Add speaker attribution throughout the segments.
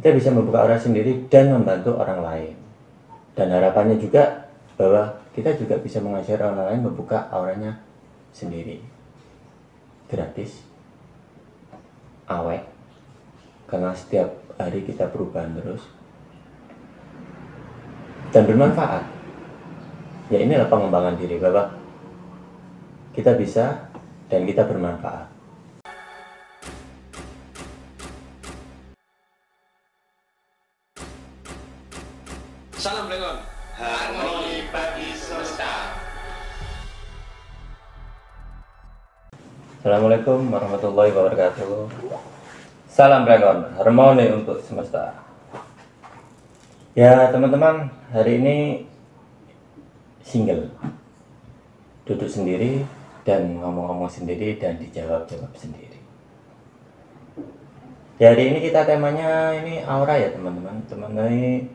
Speaker 1: kita bisa membuka aura sendiri dan membantu orang lain. Dan harapannya juga bahwa kita juga bisa mengajari orang lain membuka auranya sendiri. Gratis, awet, karena setiap hari kita perubahan terus, dan bermanfaat. Ya, inilah pengembangan diri, bahwa kita bisa dan kita bermanfaat.
Speaker 2: Salam Blengon, harmoni bagi semesta.
Speaker 1: Assalamualaikum warahmatullahi wabarakatuh. Salam Blengon, harmoni untuk semesta. Ya teman-teman, hari ini single, duduk sendiri dan ngomong-ngomong sendiri dan dijawab-jawab sendiri. Ya, hari ini kita temanya ini aura ya teman-teman. Mengenai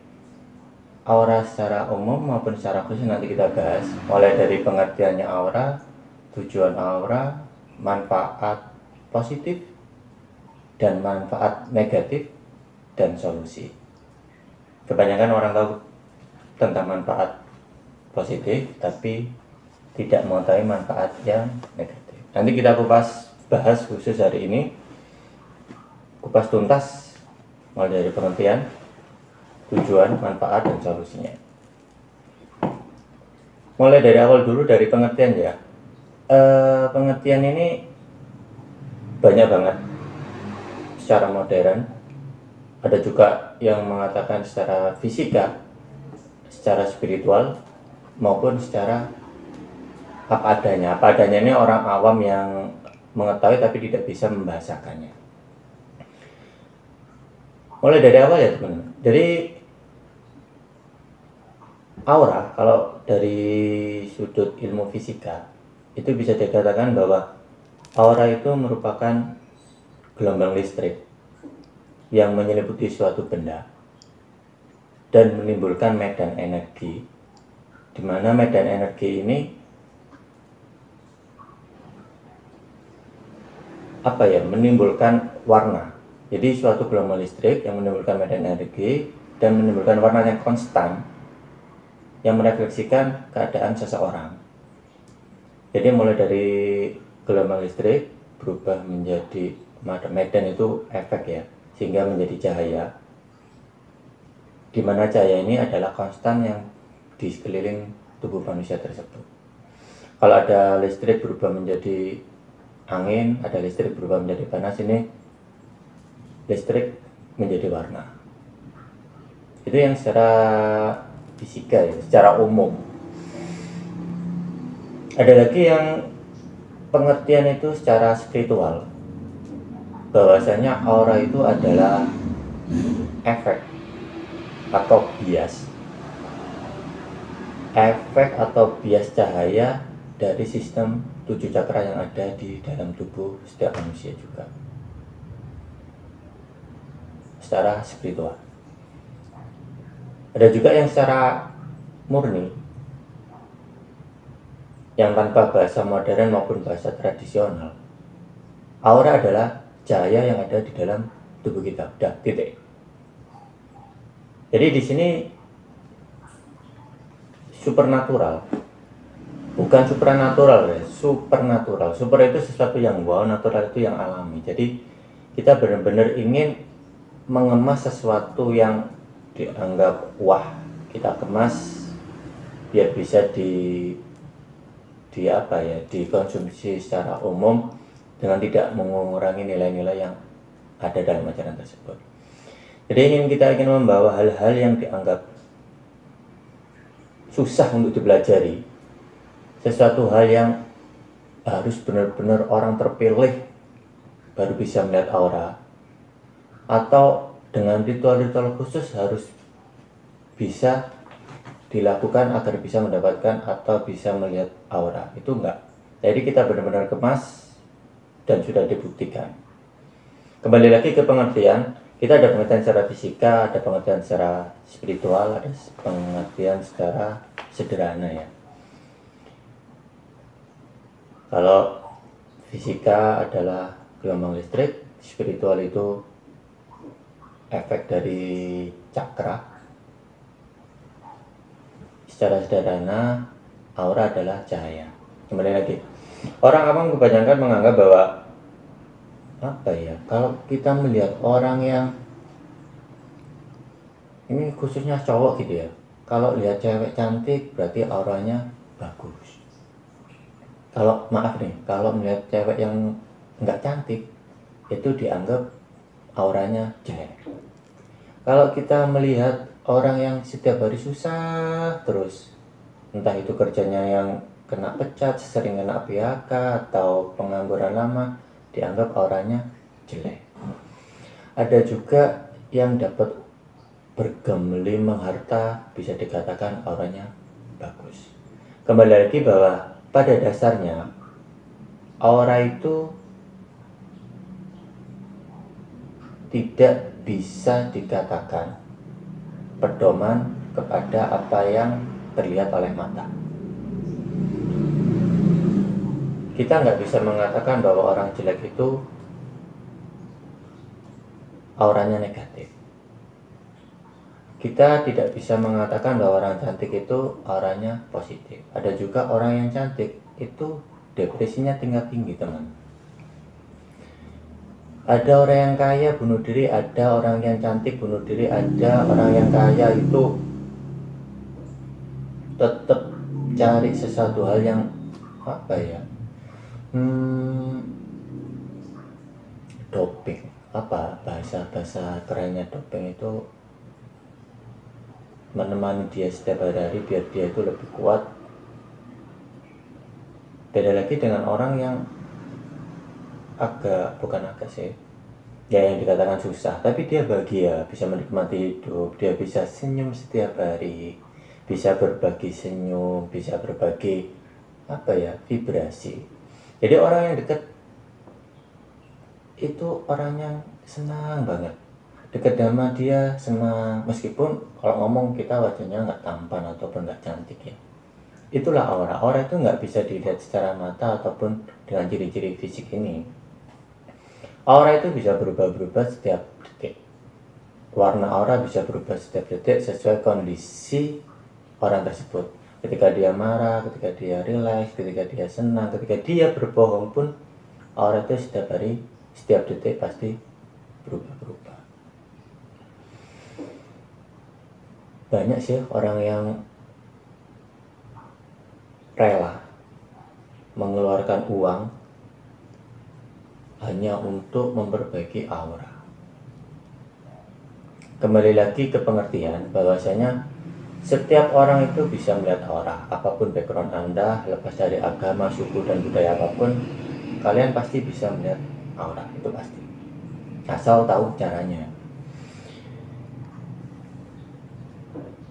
Speaker 1: aura secara umum maupun secara khusus nanti kita bahas, mulai dari pengertiannya aura, tujuan aura, manfaat positif dan manfaat negatif, dan solusi. Kebanyakan orang tahu tentang manfaat positif tapi tidak mengetahui manfaat yang negatif. Nanti kita bahas khusus hari ini, kupas tuntas mulai dari pengertian, tujuan, manfaat, dan solusinya. Mulai dari awal dulu, dari pengertian ya. Pengertian ini banyak banget secara modern. Ada juga yang mengatakan secara fisika, secara spiritual, maupun secara apa adanya. Apa adanya ini orang awam yang mengetahui tapi tidak bisa membahasakannya. Mulai dari awal ya teman-teman. Dari aura, kalau dari sudut ilmu fisika, itu bisa dikatakan bahwa aura itu merupakan gelombang listrik yang menyelimuti suatu benda dan menimbulkan medan energi, di mana medan energi ini menimbulkan warna. Jadi suatu gelombang listrik yang menimbulkan medan energi dan menimbulkan warna yang konstan yang merefleksikan keadaan seseorang. Jadi mulai dari gelombang listrik berubah menjadi medan, itu efek ya, sehingga menjadi cahaya, di mana cahaya ini adalah konstan yang di sekeliling tubuh manusia tersebut. Kalau ada listrik berubah menjadi angin, ada listrik berubah menjadi panas, ini listrik menjadi warna. Itu yang secara fisika ya, secara umum. Ada lagi yang pengertian itu secara spiritual, bahwasanya aura itu adalah efek atau bias, cahaya dari sistem 7 cakra yang ada di dalam tubuh setiap manusia juga, secara spiritual. Ada juga yang secara murni, yang tanpa bahasa modern maupun bahasa tradisional. Aura adalah cahaya yang ada di dalam tubuh kita. Udah, titik. Jadi di sini supernatural, bukan supranatural ya, supernatural. Super itu sesuatu yang wow, natural itu yang alami. Jadi kita benar-benar ingin mengemas sesuatu yang dianggap wah, kita kemas biar bisa dikonsumsi secara umum dengan tidak mengurangi nilai-nilai yang ada dalam ajaran tersebut. Jadi kita ingin membawa hal-hal yang dianggap susah untuk dipelajari, sesuatu hal yang harus benar-benar orang terpilih baru bisa melihat aura, atau dengan ritual-ritual khusus harus bisa dilakukan agar bisa mendapatkan atau bisa melihat aura. Itu enggak. Jadi kita benar-benar kemas dan sudah dibuktikan. Kembali lagi ke pengertian, kita ada pengertian secara fisika, ada pengertian secara spiritual, ada pengertian secara sederhana ya. Kalau fisika adalah gelombang listrik, spiritual itu efek dari cakra. Secara sederhana, aura adalah cahaya. Kembali lagi, orang awam kebanyakan menganggap bahwa kalau kita melihat orang yang ini khususnya cowok gitu ya, kalau lihat cewek cantik berarti auranya bagus. Kalau melihat cewek yang nggak cantik itu dianggap auranya jelek. Kalau kita melihat orang yang setiap hari susah terus, entah itu kerjanya yang kena pecat, sering kena PHK atau pengangguran lama, dianggap auranya jelek. Ada juga yang dapat bergelimang harta, bisa dikatakan auranya bagus. Kembali lagi bahwa pada dasarnya aura itu tidak bisa dikatakan pedoman kepada apa yang terlihat oleh mata. Kita nggak bisa mengatakan bahwa orang jelek itu auranya negatif. Kita tidak bisa mengatakan bahwa orang cantik itu auranya positif. Ada juga orang yang cantik itu depresinya tingkat tinggi, teman. Ada orang yang kaya bunuh diri, ada orang yang cantik bunuh diri, ada orang yang kaya itu tetap cari sesuatu hal yang doping. Bahasa kerennya doping itu menemani dia setiap hari biar dia itu lebih kuat. Beda lagi dengan orang yang yang dikatakan susah, tapi dia bahagia, bisa menikmati hidup, dia bisa senyum setiap hari, bisa berbagi senyum, bisa berbagi vibrasi. Jadi orang yang dekat itu orang yang senang banget, dekat sama dia senang, meskipun kalau ngomong kita wajahnya nggak tampan ataupun nggak cantik ya. Itulah aura. Aura itu nggak bisa dilihat secara mata ataupun dengan ciri-ciri fisik ini. Aura itu bisa berubah-berubah setiap detik. Warna aura bisa berubah setiap detik sesuai kondisi orang tersebut. Ketika dia marah, ketika dia rileks, ketika dia senang, ketika dia berbohong pun, aura itu setiap hari, setiap detik pasti berubah-berubah. Banyak sih orang yang rela mengeluarkan uang hanya untuk memperbaiki aura. Kembali lagi ke pengertian bahwasanya setiap orang itu bisa melihat aura. Apapun background Anda, lepas dari agama, suku, dan budaya apapun, kalian pasti bisa melihat aura, itu pasti. Asal tahu caranya.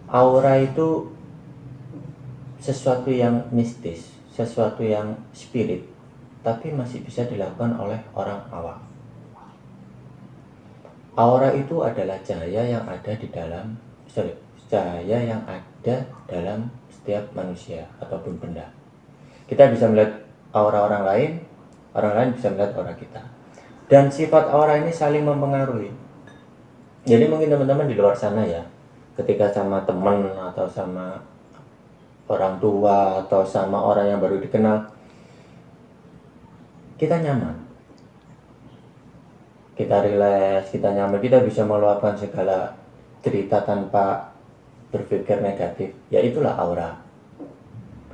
Speaker 1: Aura itu sesuatu yang mistis, sesuatu yang spirit, tapi masih bisa dilakukan oleh orang awam. Aura itu adalah cahaya yang ada dalam setiap manusia ataupun benda. Kita bisa melihat aura orang lain bisa melihat aura kita. Dan sifat aura ini saling mempengaruhi. Jadi mungkin teman-teman di luar sana ya, ketika sama teman atau sama orang tua atau sama orang yang baru dikenal, kita nyaman, kita rileks, kita nyaman, kita bisa meluapkan segala cerita tanpa berpikir negatif. Ya itulah aura.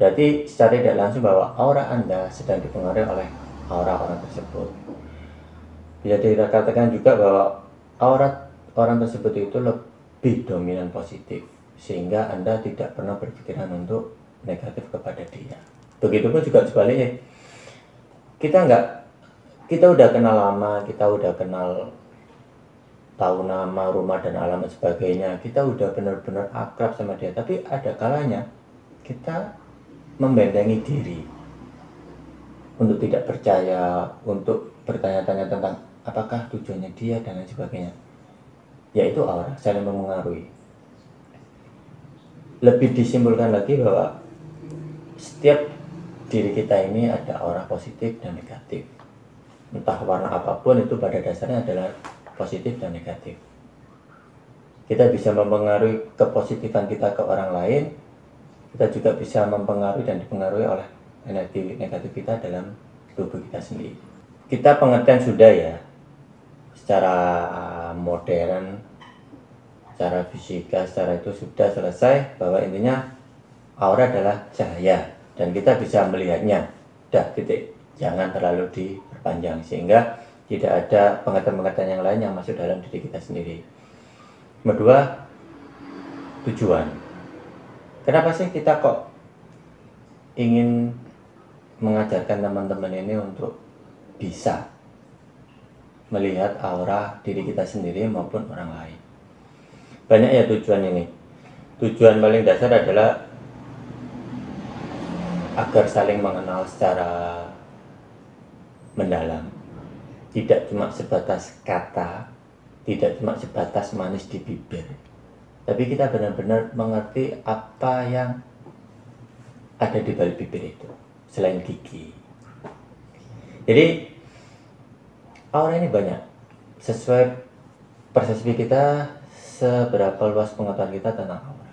Speaker 1: Berarti secara tidak langsung bahwa aura Anda sedang dipengaruhi oleh aura orang tersebut. Bisa dikatakan juga bahwa aura orang tersebut itu lebih dominan positif, sehingga Anda tidak pernah berpikiran untuk negatif kepada dia. Begitupun juga sebaliknya. Kita udah kenal lama, kita udah kenal, tahu nama, rumah, dan alamat sebagainya. Kita udah benar-benar akrab sama dia, tapi ada kalanya kita membentengi diri untuk tidak percaya, untuk bertanya-tanya tentang apakah tujuannya dia dan lain sebagainya. Yaitu aura saling mempengaruhi. Lebih disimpulkan lagi bahwa setiap diri kita ini ada aura positif dan negatif. Entah warna apapun itu pada dasarnya adalah positif dan negatif. kita bisa mempengaruhi kepositifan kita ke orang lain, kita juga bisa mempengaruhi dan dipengaruhi oleh energi negatif kita dalam tubuh kita sendiri. Kita pengertian sudah ya, secara modern, secara fisika, secara itu sudah selesai bahwa intinya aura adalah cahaya dan kita bisa melihatnya. Dah, titik. Jangan terlalu diperpanjang sehingga tidak ada pengertian-pengertian yang lain yang masuk dalam diri kita sendiri. Kedua, tujuan. Kenapa sih kita kok ingin mengajarkan teman-teman ini untuk bisa melihat aura diri kita sendiri maupun orang lain? Banyak ya tujuan ini. Tujuan paling dasar adalah agar saling mengenal secara mendalam. Tidak cuma sebatas kata, tidak cuma sebatas manis di bibir, tapi kita benar-benar mengerti apa yang ada di balik bibir itu, selain gigi. Jadi, aura ini banyak. Sesuai persepsi kita, seberapa luas pengetahuan kita tentang aura.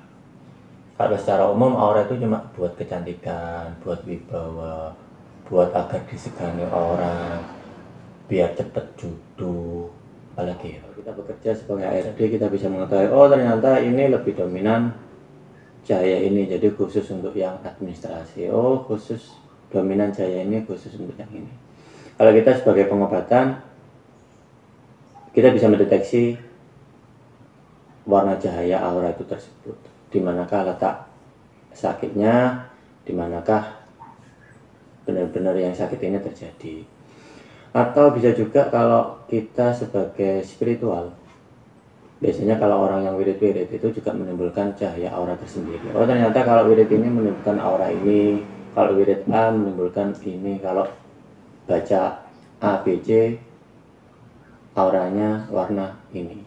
Speaker 1: Kalau secara umum, aura itu cuma buat kecantikan, buat wibawa, buat agar disegani orang, biar cepet jodoh. Apalagi kita bekerja sebagai HRD, kita bisa mengetahui, oh ternyata ini lebih dominan cahaya ini, jadi khusus untuk yang administrasi. Oh, khusus dominan cahaya ini khusus untuk yang ini. Kalau kita sebagai pengobatan, kita bisa mendeteksi warna cahaya aura itu tersebut, di manakah letak sakitnya, di manakah benar-benar yang sakit ini terjadi. Atau bisa juga kalau kita sebagai spiritual, biasanya kalau orang yang wirid-wirid itu juga menimbulkan cahaya aura tersendiri. Oh ternyata kalau wirid ini menimbulkan aura ini, kalau wirid A menimbulkan ini, kalau baca ABC auranya warna ini.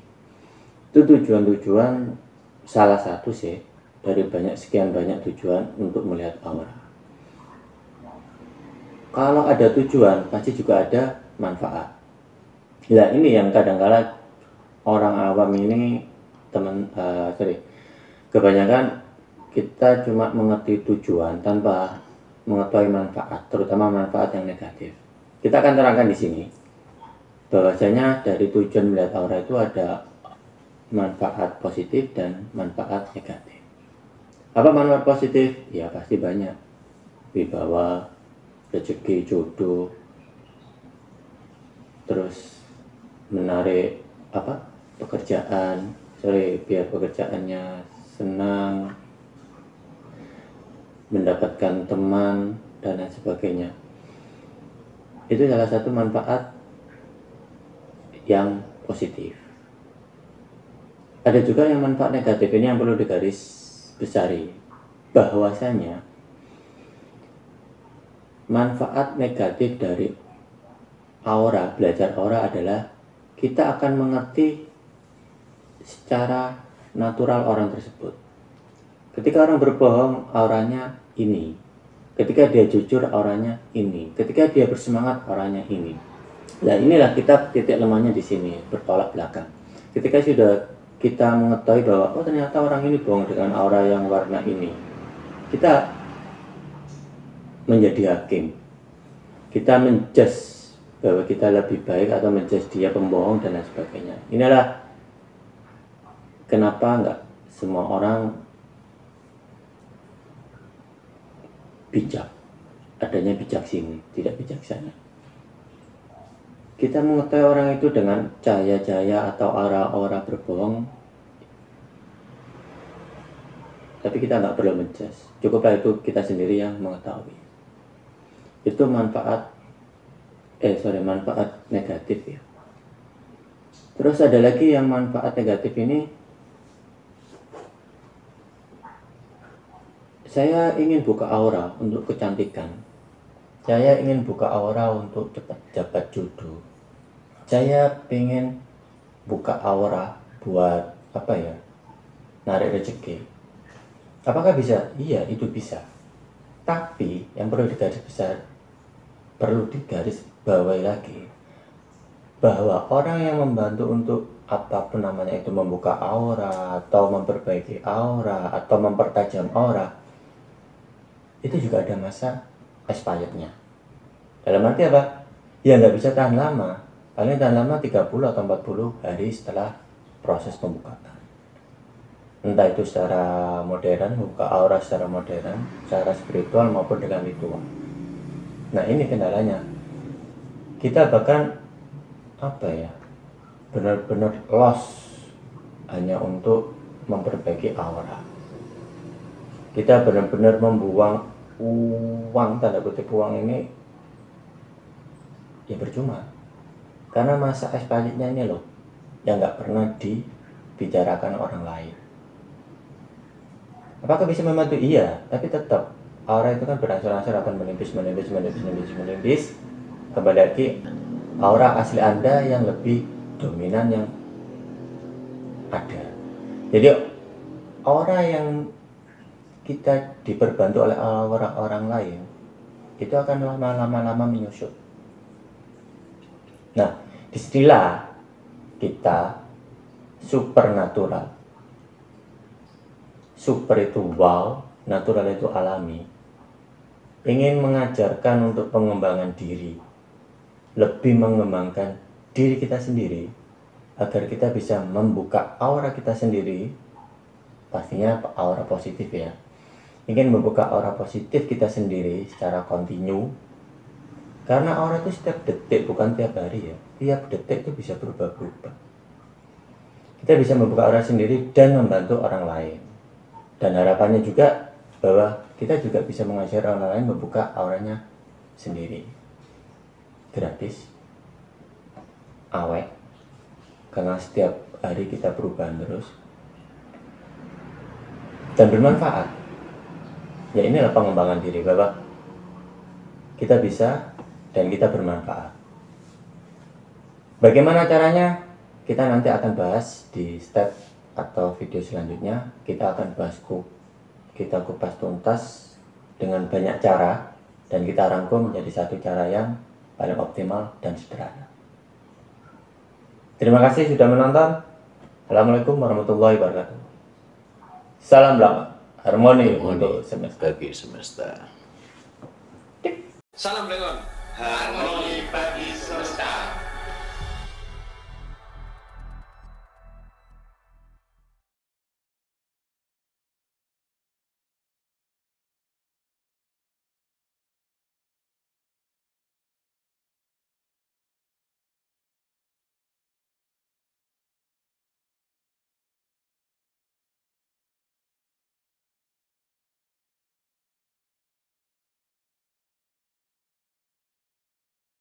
Speaker 1: Itu tujuan-tujuan salah satu sih dari sekian banyak tujuan untuk melihat aura. Kalau ada tujuan, pasti juga ada manfaat. Nah ini yang kadang-kala orang awam ini, kebanyakan kita cuma mengerti tujuan tanpa mengetahui manfaat, terutama manfaat yang negatif. Kita akan terangkan di sini, bahwasanya dari tujuan melihat aura itu ada manfaat positif dan manfaat negatif. Apa manfaat positif? Ya pasti banyak. Wibawa, rezeki, jodoh, terus menarik pekerjaan, biar pekerjaannya senang, mendapatkan teman dan lain sebagainya. Itu salah satu manfaat yang positif. Ada juga yang manfaat negatif, ini yang perlu digaris besari, bahwasanya manfaat negatif dari aura, belajar aura adalah kita akan mengerti secara natural orang tersebut. Ketika orang berbohong, auranya ini. Ketika dia jujur, auranya ini. Ketika dia bersemangat, auranya ini. Nah inilah kita titik lemahnya di sini, bertolak belakang. Ketika sudah kita mengetahui bahwa oh ternyata orang ini bohong dengan aura yang warna ini, kita menjadi hakim, kita menjudge bahwa kita lebih baik atau menjudge dia pembohong dan lain sebagainya. Inilah kenapa enggak semua orang bijak, adanya bijak sini, tidak bijaksana. Kita mengetahui orang itu dengan cahaya-cahaya atau aura-aura berbohong, tapi kita nggak perlu menjudge, cukuplah itu kita sendiri yang mengetahui. Itu manfaat negatif ya. Terus ada lagi yang manfaat negatif ini, saya ingin buka aura untuk kecantikan, saya ingin buka aura untuk cepat dapat jodoh, saya ingin buka aura buat narik rezeki. Apakah bisa? Iya, itu bisa. Tapi yang perlu digaris bawahi lagi, bahwa orang yang membantu untuk apapun namanya itu, membuka aura atau memperbaiki aura atau mempertajam aura, itu juga ada masa expirednya. Dalam arti apa? Ya nggak bisa tahan lama, paling tahan lama 30 atau 40 hari setelah proses pembukaan. Entah itu secara modern, membuka aura secara modern, secara spiritual maupun dengan ritual. Nah ini kendalanya, kita bahkan apa ya, benar-benar lost hanya untuk memperbaiki aura. Kita benar-benar membuang uang, tanda kutip uang ini ya percuma, karena masa expirednya ini loh yang nggak pernah dibicarakan orang lain. Apakah bisa membantu? Iya, tapi tetap aura itu kan berangsur-angsur akan menipis. Kembali lagi, aura asli Anda yang lebih dominan yang ada. Jadi aura yang kita diperbantu oleh aura orang lain itu akan lama-lama menyusut. Nah, disinilah kita supernatural. Super itu wow, natural itu alami. Ingin mengajarkan untuk pengembangan diri, lebih mengembangkan diri kita sendiri, agar kita bisa membuka aura kita sendiri, pastinya aura positif ya. Ingin membuka aura positif kita sendiri secara kontinu, karena aura itu setiap detik, bukan tiap hari ya. Tiap detik itu bisa berubah-ubah. Kita bisa membuka aura sendiri dan membantu orang lain. Dan harapannya juga bahwa kita juga bisa mengajar orang lain membuka auranya sendiri. Gratis, awet, karena setiap hari kita perubahan terus, dan bermanfaat. Ya inilah pengembangan diri, Bapak. Kita bisa dan kita bermanfaat. Bagaimana caranya? Kita nanti akan bahas di step atau video selanjutnya. Kita akan bahas kita kupas tuntas dengan banyak cara, dan kita rangkum menjadi satu cara yang paling optimal dan sederhana. Terima kasih sudah menonton. Assalamualaikum warahmatullahi wabarakatuh. Salam lama, harmoni untuk semesta.
Speaker 3: Bagi semesta.
Speaker 2: Salam Blengon, harmoni bagi semesta.